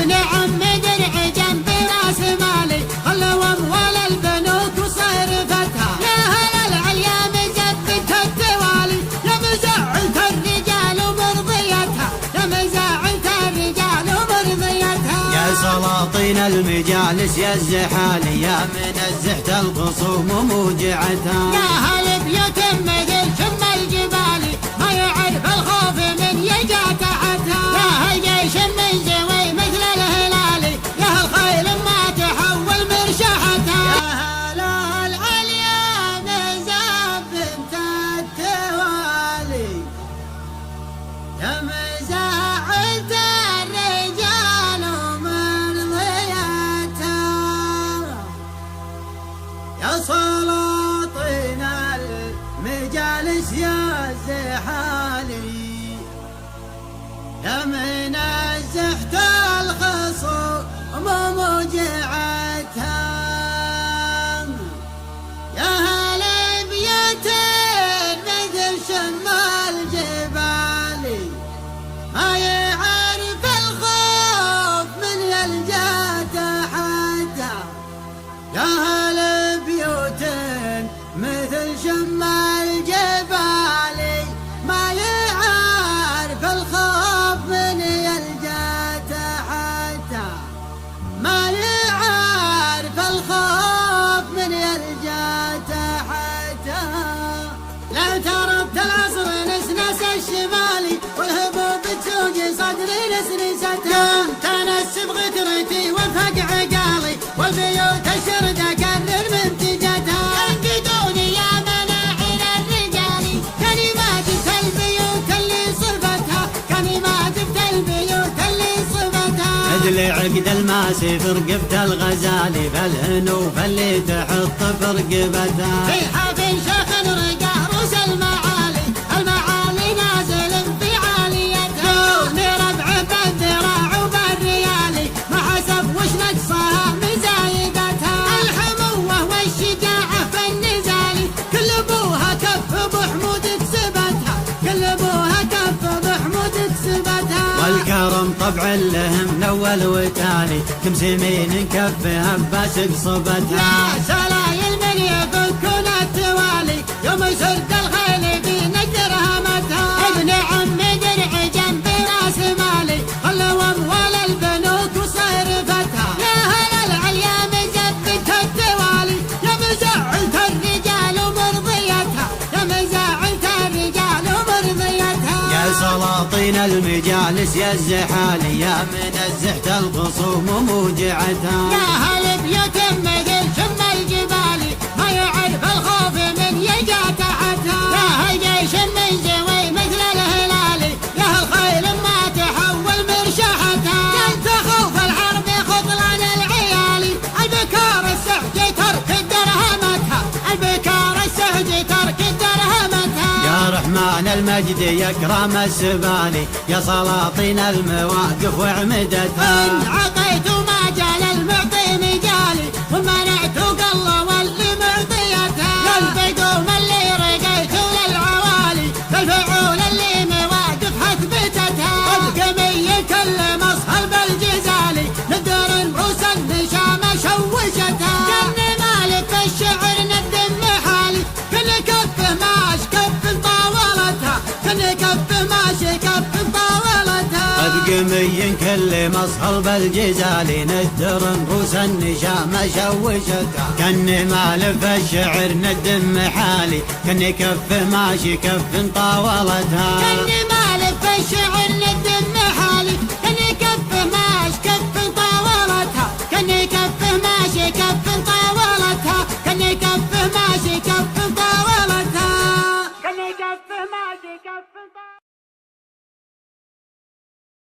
ابن عم درع جنب راس مالي خلوا اموال البنوك وصرفتها يا هلا العليا مزبت الدوالي يا مزعلت الرجال ومرضيتها يا مزعلت الرجال ومرضيتها يا سلاطين المجالس يا الزحالي يا منزهة الخصوم وموجعتها يا هل بيوت مثل شم الجبال ما يعرف الخوف من يجا تحتها يا هل جيش من زوي مثل الهلال يا هل خيل ما تحول مرشحتها يا هلا العليا مزبت التوالي يا مزعلت الرجال ومرضيتها يا سلاطين المجالس يا الزحالي يا منزهة الخصوم وموجعتها يا هل بيت مثل شم الجبال ما يعرف الخوف من يلجا تحتها يا هل بيوت مثل شم الجبال ما يعرف الخوف من يلجا تحتها ما يعرف الخوف من يلجا تحتها لو تربت العصر نسنس الشمالي والهبوب تسوق صدري نسنستها تنسب غدرتي وفق عقالي والبيوت الشردة كرر منتجتها انقدوني يا مناعل الرجال كاني ما جبت البيوت اللي صفتها كاني ما جبت البيوت اللي صفتها ادلي عقد الماسي في رقبة الغزالي فالهنوف اللي تحط في رقبتها في حفل شيخ رقع روس المعالي المعالي نازل في عاليتها ربع بالذراع وبالريالي ما حسب وش نقصها مزايدتها الحموة والشجاعة في النزال كل ابوها كف بحمود كسبتها كل ابوها كف بحمود كسبتها والكرم طبع لهم من اول وتالي كم سمين كفها بس قصبتها يا سلايل من يفكون التوالي يوم سرد الخيل في نجر همتها ابن عم درع جنب راس مالي خلوا اموال البنوك وصرفتها يا هلا العليا مزبت الدوالي يا مزعلت الرجال ومرضيتها يا مزعلت الرجال ومرضيتها يا سلاطين المجالس يا الزحالي يا منزهة الخصوم وموجعتها يا هل بيوت مثل شم الجبال ما يعرف الخوف من يجا تحتها يا هل جيش من زوي مثل الهلال يا هل خيل ما تحول مرشحتها انت خوف الحرب خطلان العيالي البكار السهج ترك درهمتها البكار السهج ترك درهمتها يا رحمن المجد يا كرام السبالي يا سلاطين المواقف وعمدتها ان عطيت ما جال المعطي مجالي ومنعت قله واللي معطيتها للبقوم اللي رقيت للعوالي للفعول اللي مواقف اثبتتها القمي كل مصهر بالجزالي للدر روس النشامه شوشتها كن مالك الشعر ندم حالي كن كف ماش كف طاولتها كن كف ماشي كف طاولتها قمي كل مصهر بالجزالي ندر روس النشامة شوشتها كني مالف الشعر ندم حالي كني كف ماشي كف طاولتها كني مالف الشعر